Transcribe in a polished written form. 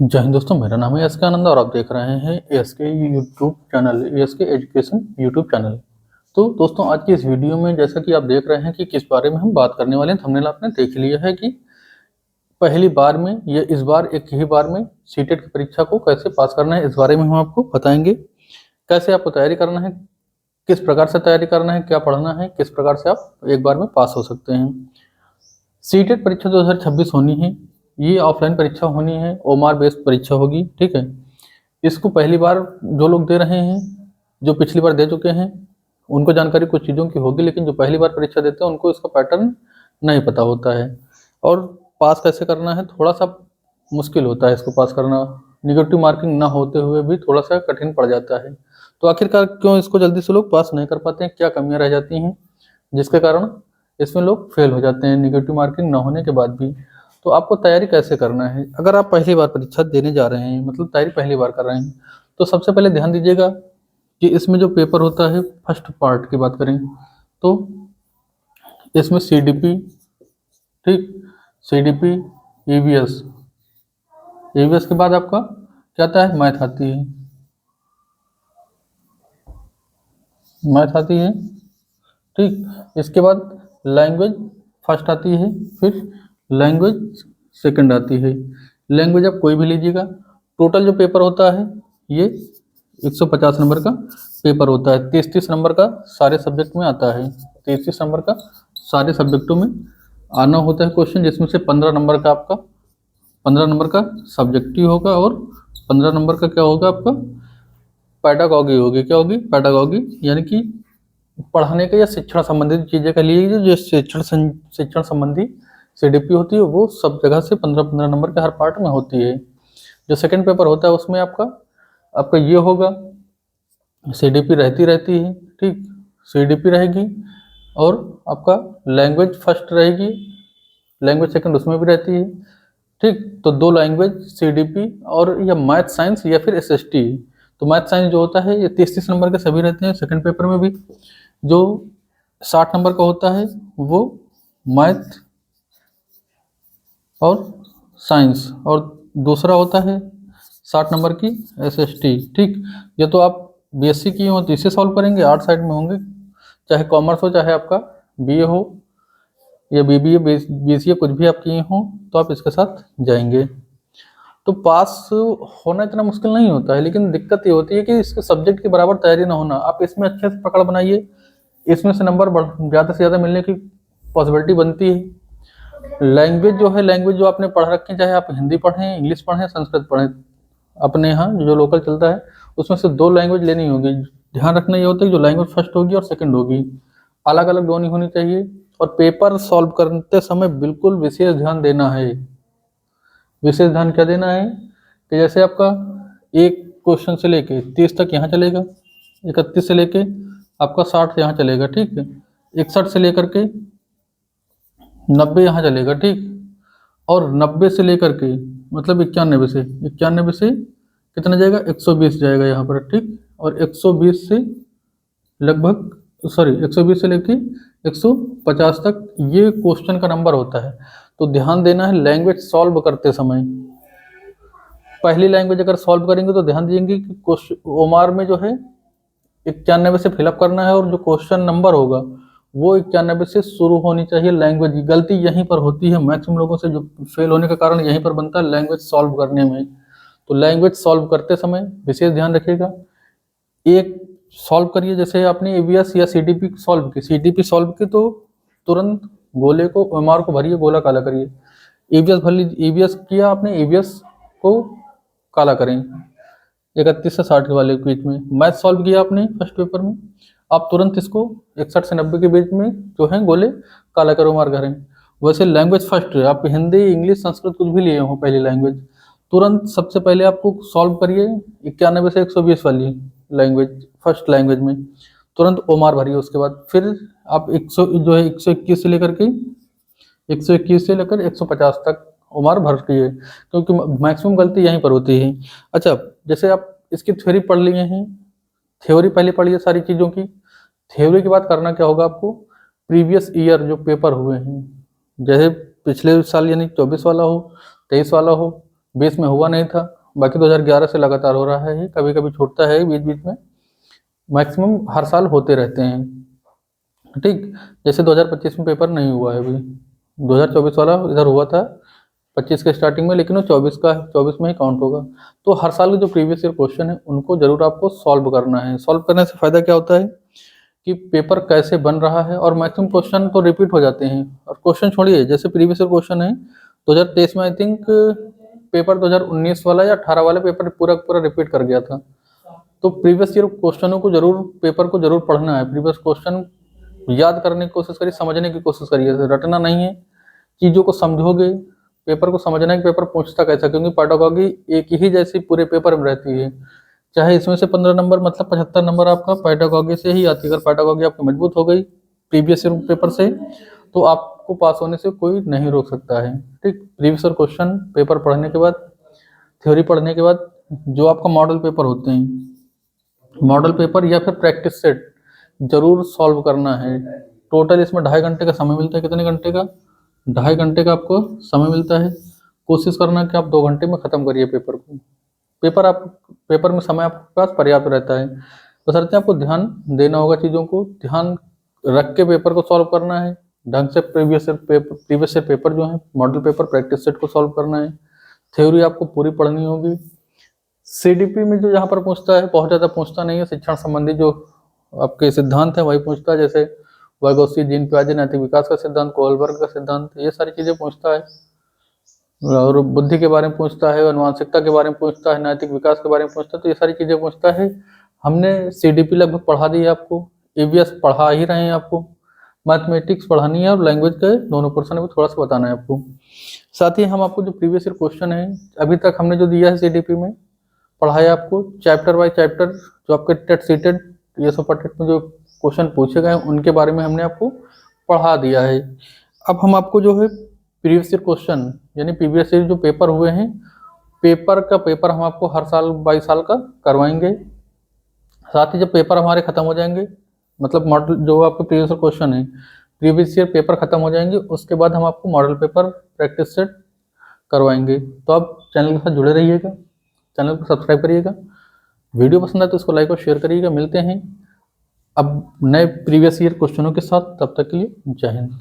जय हिंद दोस्तों, मेरा नाम है एसके आनंद और आप देख रहे हैं SK YouTube channel, SK education YouTube channel. तो दोस्तों, आज की इस वीडियो में जैसा कि आप देख रहे हैं कि किस बारे में हम बात करने वाले हैं, थंबनेल आपने देख लिया है कि पहली बार में या इस बार एक ही बार में सीटेट की परीक्षा को कैसे पास करना है, इस बारे में हम आपको बताएंगे। कैसे आपको तैयारी करना है, किस प्रकार से तैयारी करना है, क्या पढ़ना है, किस प्रकार से आप एक बार में पास हो सकते हैं। सीटेट परीक्षा 2026 होनी है। ये ऑफलाइन परीक्षा होनी है, ओमार बेस्ड परीक्षा होगी, ठीक है। इसको पहली बार जो लोग दे रहे हैं, जो पिछली बार दे चुके हैं, उनको जानकारी कुछ चीज़ों की होगी, लेकिन जो पहली बार परीक्षा देते हैं उनको इसका पैटर्न नहीं पता होता है। और पास कैसे करना है, थोड़ा सा मुश्किल होता है इसको पास करना। निगेटिव मार्किंग ना होते हुए भी थोड़ा सा कठिन पड़ जाता है। तो आखिरकार क्यों इसको जल्दी से लोग पास नहीं कर पाते हैं, क्या कमियां रह जाती हैं जिसके कारण इसमें लोग फेल हो जाते हैं निगेटिव मार्किंग ना होने के बाद भी। तो आपको तैयारी कैसे करना है, अगर आप पहली बार परीक्षा देने जा रहे हैं, मतलब तैयारी पहली बार कर रहे हैं, तो सबसे पहले ध्यान दीजिएगा कि इसमें जो पेपर होता है, फर्स्ट पार्ट की बात करें तो इसमें सीडीपी, ठीक, सीडीपी, ईवीएस, ईवीएस के बाद आपका क्या आता है, मैथ आती है, मैथ आती है, ठीक। इसके बाद लैंग्वेज फर्स्ट आती है, फिर लैंग्वेज सेकंड आती है। लैंग्वेज आप कोई भी लीजिएगा। टोटल जो पेपर होता है ये 150 नंबर का पेपर होता है। 30-30 नंबर का सारे सब्जेक्ट में आता है। 30-30 नंबर का सारे सब्जेक्टों में आना होता है क्वेश्चन, जिसमें से 15 नंबर का आपका 15 नंबर का सब्जेक्टिव होगा और 15 नंबर का क्या होगा आपका पैडागॉजी होगी। क्या होगी, पैडागॉजी, यानी कि पढ़ाने के या शिक्षण संबंधित चीज़ें का लिए जो शिक्षण संबंधी सीडीपी होती है, वो सब जगह से 15-15 नंबर के हर पार्ट में होती है। जो सेकंड पेपर होता है उसमें आपका आपका ये होगा, सीडीपी रहती है, ठीक, सीडीपी रहेगी। और आपका लैंग्वेज फर्स्ट रहेगी, लैंग्वेज सेकंड उसमें भी रहती है, ठीक। तो दो लैंग्वेज, सीडीपी और या मैथ साइंस या फिर एसएसटी। तो मैथ साइंस जो होता है ये 30-30 नंबर के सभी रहते हैं सेकंड पेपर में भी। जो 60 नंबर का होता है वो मैथ और साइंस, और दूसरा होता है 60 नंबर की एसएसटी, ठीक। ये तो आप बीएससी किए हो तो इसे सॉल्व करेंगे, आर्ट साइड में होंगे, चाहे कॉमर्स हो, चाहे आपका बीए हो या बीबीए बीसीए कुछ भी आप किए हो, तो आप इसके साथ जाएंगे। तो पास होना इतना मुश्किल नहीं होता है, लेकिन दिक्कत ये होती है कि इसके सब्जेक्ट के बराबर तैयारी ना होना। आप इसमें अच्छे से पकड़ बनाइए, इसमें से नंबर ज़्यादा से ज़्यादा मिलने की पॉसिबिलिटी बनती है। लैंग्वेज जो है, लैंग्वेज जो आपने पढ़ रखी है, चाहे आप हिंदी पढ़ें, इंग्लिश पढ़ें, संस्कृत पढ़ें, अपने यहाँ जो लोकल चलता है उसमें से 2 लैंग्वेज लेनी होगी। ध्यान रखना ये होता है कि जो लैंग्वेज फर्स्ट होगी और सेकंड होगी, अलग अलग दोनों होनी चाहिए। और पेपर सॉल्व करते समय बिल्कुल विशेष ध्यान देना है। विशेष ध्यान क्या देना है कि जैसे आपका एक क्वेश्चन से लेके 30 तक यहाँ चलेगा, 31 से लेके आपका 60 यहाँ चलेगा, ठीक है, 61 से लेकर के 90 यहाँ चलेगा, ठीक। और 90 से लेकर के मतलब 91 से कितना जाएगा, 120 जाएगा यहाँ पर, ठीक। और 120 से लगभग 120 से लेके 150 तक ये क्वेश्चन का नंबर होता है। तो ध्यान देना है लैंग्वेज सॉल्व करते समय। पहली लैंग्वेज अगर सॉल्व करेंगे तो ध्यान देंगे कि क्वेश्चन ओमार में जो है 91 से फिलअप करना है, और जो क्वेश्चन नंबर होगा वो 91 से शुरू होनी चाहिए। लैंग्वेज की गलती यहीं पर होती है, मैक्सिमम लोगों से जो फेल होने का कारण यहीं पर बनता है, लैंग्वेज सॉल्व करने में। तो लैंग्वेज सॉल्व करते समय विशेष ध्यान रखिएगा। एक सॉल्व करिए, जैसे आपने ईवीएस या सीडीपी सॉल्व की, सीडीपी सॉल्व की तो तुरंत गोले को ओएमआर को भरिए, गोला काला करिए। ईवीएस भर लीजिए, ईवीएस किया आपने, ईवीएस को काला करें 31 से 60 वाले के बीच में। मैथ सॉल्व किया आपने फर्स्ट पेपर में, आप तुरंत इसको 61 से 90 के बीच में जो है गोले काला करो, मार करें। वैसे लैंग्वेज फर्स्ट है, आप हिंदी, इंग्लिश, संस्कृत कुछ भी लिए हो पहली लैंग्वेज, तुरंत सबसे पहले आपको सॉल्व करिए 91 से 120 वाली लैंग्वेज, फर्स्ट लैंग्वेज में तुरंत ओमार भरिए। उसके बाद फिर आप 121 से लेकर के 150 तक ओमार भर दिए, क्योंकि मैक्सिमम गलती यहीं पर होती है। अच्छा, जैसे आप इसकी थ्योरी पढ़ लिए हैं, थ्योरी पहले पढ़िए सारी चीज़ों की। थ्योरी के बाद करना क्या होगा आपको, प्रीवियस ईयर जो पेपर हुए हैं, जैसे पिछले साल यानी 24 वाला हो, 23 वाला हो, 20 में हुआ नहीं था, बाकी 2011 से लगातार हो रहा है, कभी कभी छूटता है बीच बीच में, मैक्सिमम हर साल होते रहते हैं। ठीक, जैसे 2025 में पेपर नहीं हुआ है अभी, 2024 वाला इधर हुआ था 25 के स्टार्टिंग में, लेकिन वो 24 में ही काउंट होगा। तो हर साल के जो प्रीवियस ईयर क्वेश्चन है उनको जरूर आपको सॉल्व करना है। सॉल्व करने से फायदा क्या होता है कि पेपर कैसे बन रहा है, और मैक्सिमम क्वेश्चन तो रिपीट हो जाते हैं। और क्वेश्चन छोड़िए, जैसे प्रीवियस ईयर क्वेश्चन है 2023 में, आई थिंक पेपर 2019 वाला या 18 वाला पेपर पूरा पूरा रिपीट कर गया था। तो प्रीवियस ईयर क्वेश्चनों को जरूर, पेपर को जरूर पढ़ना है, प्रीवियस क्वेश्चन याद करने की कोशिश करिए, समझने की कोशिश करिए, रटना नहीं है, चीज़ों को समझोगे, पेपर को समझना है कि पेपर पूछता कैसा, क्योंकि पेडागॉजी एक ही जैसी पूरे पेपर में रहती है। चाहे इसमें से 15 नंबर मतलब 75 नंबर आपका पेडागॉजी से ही आती है। अगर पेडागॉजी आपकी मजबूत हो गई प्रीवियस ईयर पेपर से, तो आपको पास होने से कोई नहीं रोक सकता है। ठीक, प्रीवियस ईयर क्वेश्चन पेपर पढ़ने के बाद, थ्योरी पढ़ने के बाद, जो आपका मॉडल पेपर होते हैं, मॉडल पेपर या फिर प्रैक्टिस सेट जरूर सॉल्व करना है। टोटल इसमें 2.5 घंटे का समय मिलता है। कितने घंटे का? 2.5 घंटे का आपको समय मिलता है। कोशिश करना कि आप 2 घंटे में ख़त्म करिए पेपर को। पेपर में समय आपके पास पर्याप्त रहता है, बशर्ते आपको ध्यान देना होगा, चीज़ों को ध्यान रख के पेपर को सॉल्व करना है ढंग से। प्रीवियस ईयर पेपर जो है, मॉडल पेपर, प्रैक्टिस सेट को सॉल्व करना है। थ्योरी आपको पूरी पढ़नी होगी। सीडीपी में जो यहाँ पर पूछता है, बहुत ज़्यादा पूछता नहीं है, शिक्षण संबंधी जो आपके सिद्धांत है वही पूछता है, जैसे वाइगोत्स्की, जीन पियाजे, नैतिक विकास का सिद्धांत, कोहलबर्ग का सिद्धांत, ये सारी चीज़ें पूछता है। और बुद्धि के बारे में पूछता है, अनुवांशिकता के बारे में पूछता है, नैतिक विकास के बारे में पूछता है, तो ये सारी चीज़ें पूछता है। हमने सीडीपी लगभग पढ़ा दी है आपको, ईवीएस पढ़ा ही रहे हैं आपको, मैथमेटिक्स पढ़ानी है, और लैंग्वेज के दोनों पोर्शन भी थोड़ा सा बताना है आपको। साथ ही हम आपको जो प्रीवियस ईयर क्वेश्चन है अभी तक हमने जो दिया है सीडीपी में, पढ़ाया आपको चैप्टर बाय चैप्टर, जो आपके टेट सीटेड ये सब टेट में जो क्वेश्चन पूछे गए उनके बारे में हमने आपको पढ़ा दिया है। अब हम आपको जो है प्रीवियस ईयर क्वेश्चन, यानी प्रीवियस ईयर जो पेपर हुए हैं, पेपर हम आपको हर साल 22 साल का करवाएंगे। साथ ही जब पेपर हमारे खत्म हो जाएंगे, मतलब मॉडल जो आपके प्रीवियस ईयर क्वेश्चन है, प्रीवियस ईयर पेपर खत्म हो जाएंगे, उसके बाद हम आपको मॉडल पेपर प्रैक्टिस सेट करवाएंगे। तो आप चैनल के साथ जुड़े रहिएगा, चैनल को सब्सक्राइब करिएगा। वीडियो पसंद आए तो इसको लाइक और शेयर करिएगा। मिलते हैं अब नए प्रीवियस ईयर क्वेश्चनों के साथ, तब तक के लिए जय हिंद।